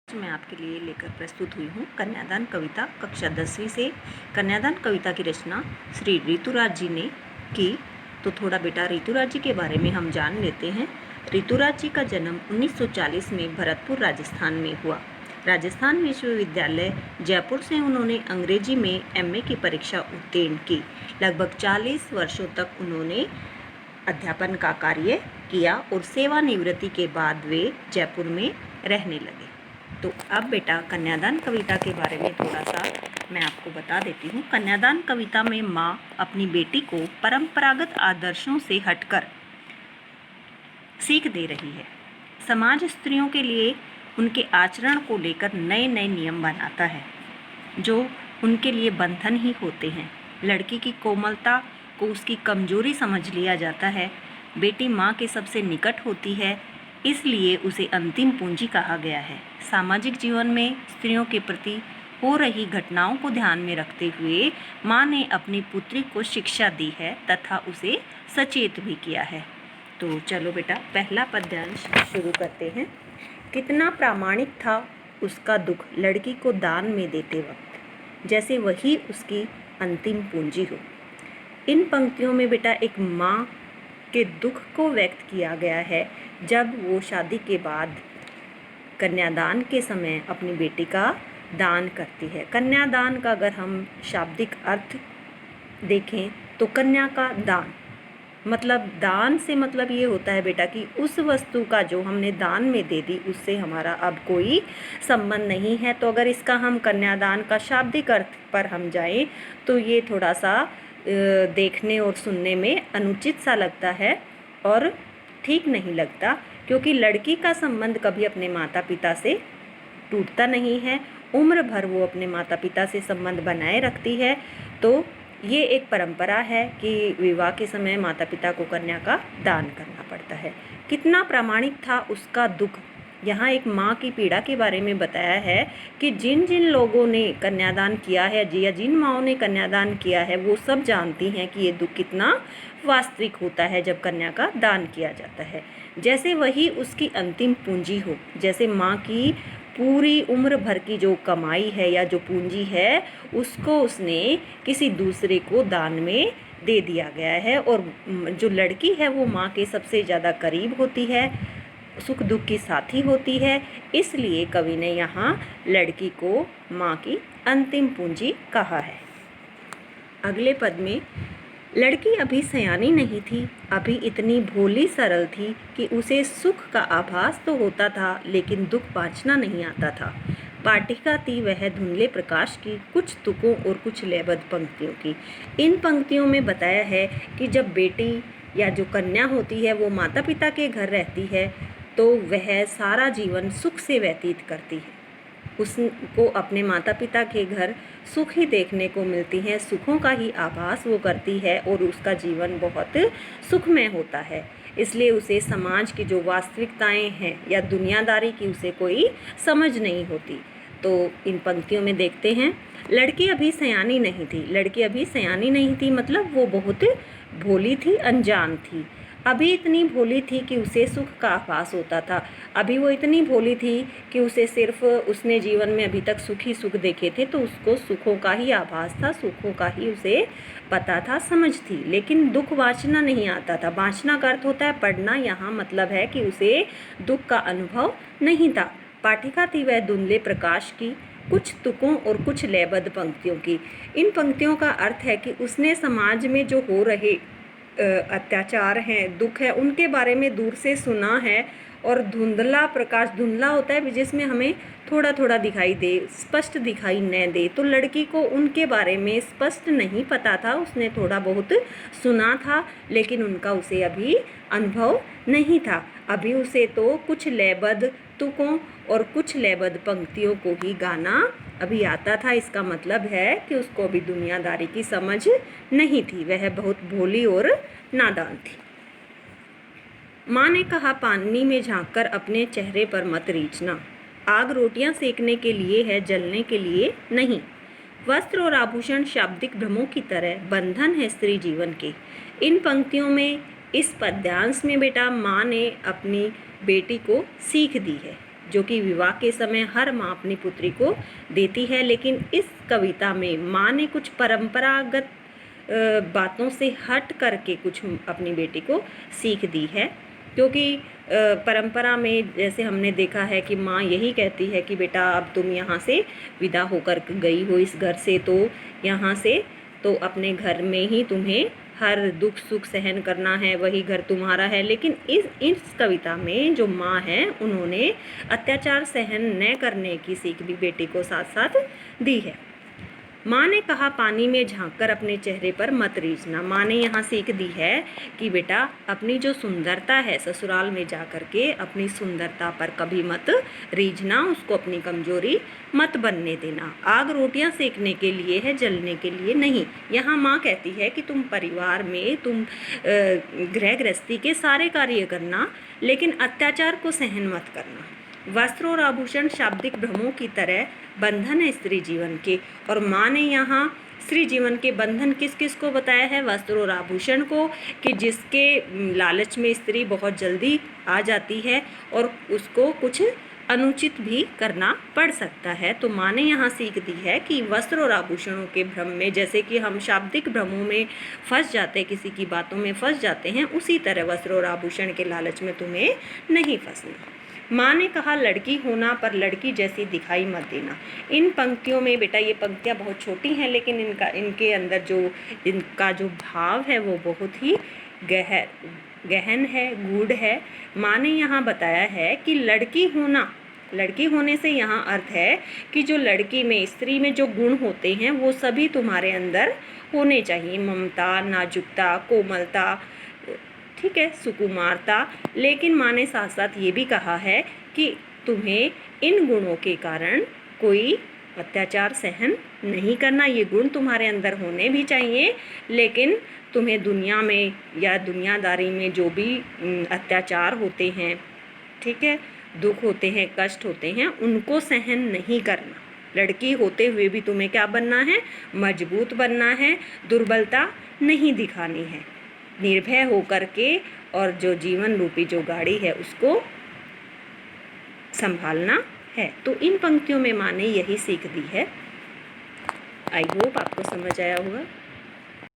मैं आपके लिए लेकर प्रस्तुत हुई हूँ कन्यादान कविता कक्षा 10वीं से। कन्यादान कविता की रचना श्री ऋतुराज जी ने की। तो थोड़ा बेटा ऋतुराज जी के बारे में हम जान लेते हैं। ऋतुराज जी का जन्म 1940 में भरतपुर राजस्थान में हुआ। राजस्थान विश्वविद्यालय जयपुर से उन्होंने अंग्रेजी में एमए की परीक्षा उत्तीर्ण की। लगभग 40 वर्षों तक उन्होंने अध्यापन का कार्य किया और सेवानिवृत्ति के बाद वे जयपुर में रहने लगे। तो अब बेटा कन्यादान कविता के बारे में थोड़ा सा मैं आपको बता देती हूँ। कन्यादान कविता में माँ अपनी बेटी को परंपरागत आदर्शों से हटकर सीख दे रही है। समाज स्त्रियों के लिए उनके आचरण को लेकर नए नए नियम बनाता है जो उनके लिए बंधन ही होते हैं। लड़की की कोमलता को उसकी कमजोरी समझ लिया जाता है। बेटी माँ के सबसे निकट होती है, इसलिए उसे अंतिम पूंजी कहा गया है। सामाजिक जीवन में स्त्रियों के प्रति हो रही घटनाओं को ध्यान में रखते हुए माँ ने अपनी पुत्री को शिक्षा दी है तथा उसे सचेत भी किया है। तो चलो बेटा पहला पद्यांश शुरू करते हैं। कितना प्रामाणिक था उसका दुख लड़की को दान में देते वक्त, जैसे वही उसकी अंतिम पूंजी हो। इन पंक्तियों में बेटा एक माँ के दुख को व्यक्त किया गया है जब वो शादी के बाद कन्यादान के समय अपनी बेटी का दान करती है। कन्यादान का अगर हम शाब्दिक अर्थ देखें तो कन्या का दान मतलब दान से मतलब ये होता है बेटा कि उस वस्तु का जो हमने दान में दे दी उससे हमारा अब कोई संबंध नहीं है। तो अगर इसका हम कन्यादान का शाब्दिक अर्थ पर हम जाएं तो ये थोड़ा सा देखने और सुनने में अनुचित सा लगता है और ठीक नहीं लगता, क्योंकि लड़की का संबंध कभी अपने माता पिता से टूटता नहीं है। उम्र भर वो अपने माता पिता से संबंध बनाए रखती है। तो ये एक परंपरा है कि विवाह के समय माता पिता को कन्या का दान करना पड़ता है। कितना प्रामाणिक था उसका दुख। यहाँ एक माँ की पीड़ा के बारे में बताया है कि जिन जिन लोगों ने कन्यादान किया है या जिन माँओं ने कन्यादान किया है वो सब जानती हैं कि ये दुख कितना वास्तविक होता है जब कन्या का दान किया जाता है। जैसे वही उसकी अंतिम पूंजी हो, जैसे माँ की पूरी उम्र भर की जो कमाई है या जो पूंजी है उसको उसने किसी दूसरे को दान में दे दिया गया है। और जो लड़की है वो माँ के सबसे ज़्यादा करीब होती है, सुख दुख की साथी होती है, इसलिए कवि ने यहाँ लड़की को माँ की अंतिम पूंजी कहा है। अगले पद में लड़की अभी सयानी नहीं थी, अभी इतनी भोली सरल थी कि उसे सुख का आभास तो होता था लेकिन दुख बाँचना नहीं आता था। पाठिका थी वह धुंधले प्रकाश की, कुछ तुकों और कुछ लयबद्ध पंक्तियों की। इन पंक्तियों में बताया है कि जब बेटी या जो कन्या होती है वो माता पिता के घर रहती है तो वह सारा जीवन सुख से व्यतीत करती है। उसको अपने माता पिता के घर सुख ही देखने को मिलती हैं, सुखों का ही आभास वो करती है और उसका जीवन बहुत सुखमय होता है। इसलिए उसे समाज की जो वास्तविकताएं हैं या दुनियादारी की उसे कोई समझ नहीं होती। तो इन पंक्तियों में देखते हैं, लड़की अभी सयानी नहीं थी। लड़की अभी सयानी नहीं थी मतलब वो बहुत भोली थी, अनजान थी। अभी इतनी भोली थी कि उसे सुख का आभास होता था। अभी वो इतनी भोली थी कि उसे सिर्फ उसने जीवन में अभी तक सुख ही सुख देखे थे तो उसको सुखों का ही आभास था, सुखों का ही उसे पता था, समझ थी, लेकिन दुख बाँचना नहीं आता था। बाँचना का अर्थ होता है पढ़ना, यहाँ मतलब है कि उसे दुख का अनुभव नहीं था। पाठिका थी वह धुंधले प्रकाश की, कुछ तुकों और कुछ लयबद्ध पंक्तियों की। इन पंक्तियों का अर्थ है कि उसने समाज में जो हो रहे अत्याचार हैं, दुख है, उनके बारे में दूर से सुना है। और धुंधला प्रकाश, धुंधला होता है जिसमें हमें थोड़ा थोड़ा दिखाई दे, स्पष्ट दिखाई न दे। तो लड़की को उनके बारे में स्पष्ट नहीं पता था, उसने थोड़ा बहुत सुना था लेकिन उनका उसे अभी अनुभव नहीं था। अभी उसे तो कुछ लयबद्ध तुकों और कुछ लयबद्ध पंक्तियों को ही गाना अभी आता था। इसका मतलब है कि उसको अभी दुनियादारी की समझ नहीं थी, वह बहुत भोली और नादान थी। माँ ने कहा पानी में झांककर अपने चेहरे पर मत रीछना, आग रोटियां सेकने के लिए है, जलने के लिए नहीं। वस्त्र और आभूषण शाब्दिक भ्रमों की तरह बंधन है स्त्री जीवन के। इन पंक्तियों में, इस पद्यांश में बेटा माँ ने अपनी बेटी को सीख दी है जो कि विवाह के समय हर माँ अपनी पुत्री को देती है। लेकिन इस कविता में माँ ने कुछ परंपरागत बातों से हट करके कुछ अपनी बेटी को सीख दी है, क्योंकि परंपरा में जैसे हमने देखा है कि माँ यही कहती है कि बेटा अब तुम यहाँ से विदा होकर गई हो इस घर से, तो यहाँ से तो अपने घर में ही तुम्हें हर दुख सुख सहन करना है, वही घर तुम्हारा है। लेकिन इस कविता में जो माँ है उन्होंने अत्याचार सहन न करने की सीख भी बेटी को साथ साथ दी है। माँ ने कहा पानी में झांककर अपने चेहरे पर मत रीझना। माँ ने यहाँ सीख दी है कि बेटा अपनी जो सुंदरता है ससुराल में जा कर के अपनी सुंदरता पर कभी मत रीझना, उसको अपनी कमजोरी मत बनने देना। आग रोटियां सेकने के लिए है, जलने के लिए नहीं। यहाँ माँ कहती है कि तुम परिवार में तुम गृह गृहस्थी के सारे कार्य करना, लेकिन अत्याचार को सहन मत करना। वस्त्र और आभूषण शाब्दिक भ्रमों की तरह बंधन है स्त्री जीवन के, और माँ ने यहाँ स्त्री जीवन के बंधन किस किस को बताया है? वस्त्र और आभूषण को, कि जिसके लालच में स्त्री बहुत जल्दी आ जाती है और उसको कुछ अनुचित भी करना पड़ सकता है। तो माँ ने यहाँ सीख दी है कि वस्त्र और आभूषणों के भ्रम में, जैसे कि हम शाब्दिक भ्रमों में फंस जाते हैं, किसी की बातों में फंस जाते हैं, उसी तरह वस्त्र और आभूषण के लालच में तुम्हें नहीं फंसना। माँ ने कहा लड़की होना पर लड़की जैसी दिखाई मत देना। इन पंक्तियों में बेटा, ये पंक्तियाँ बहुत छोटी हैं, लेकिन इनके अंदर इनका जो भाव है वो बहुत ही गहन है, गूढ़ है। माँ ने यहाँ बताया है कि लड़की होने से यहाँ अर्थ है कि जो लड़की में, स्त्री में जो गुण होते हैं वो सभी तुम्हारे अंदर होने चाहिए। ममता, नाजुकता, कोमलता, ठीक है, सुकुमारता। लेकिन माँ ने साथ साथ ये भी कहा है कि तुम्हें इन गुणों के कारण कोई अत्याचार सहन नहीं करना। ये गुण तुम्हारे अंदर होने भी चाहिए, लेकिन तुम्हें दुनिया में या दुनियादारी में जो भी अत्याचार होते हैं, ठीक है, दुख होते हैं, कष्ट होते हैं, उनको सहन नहीं करना। लड़की होते हुए भी तुम्हें क्या बनना है? मजबूत बनना है, दुर्बलता नहीं दिखानी है, निर्भय होकर के, और जो जीवन रूपी जो गाड़ी है उसको संभालना है। तो इन पंक्तियों में माँ ने यही सीख दी है। आई होप आपको समझ आया होगा।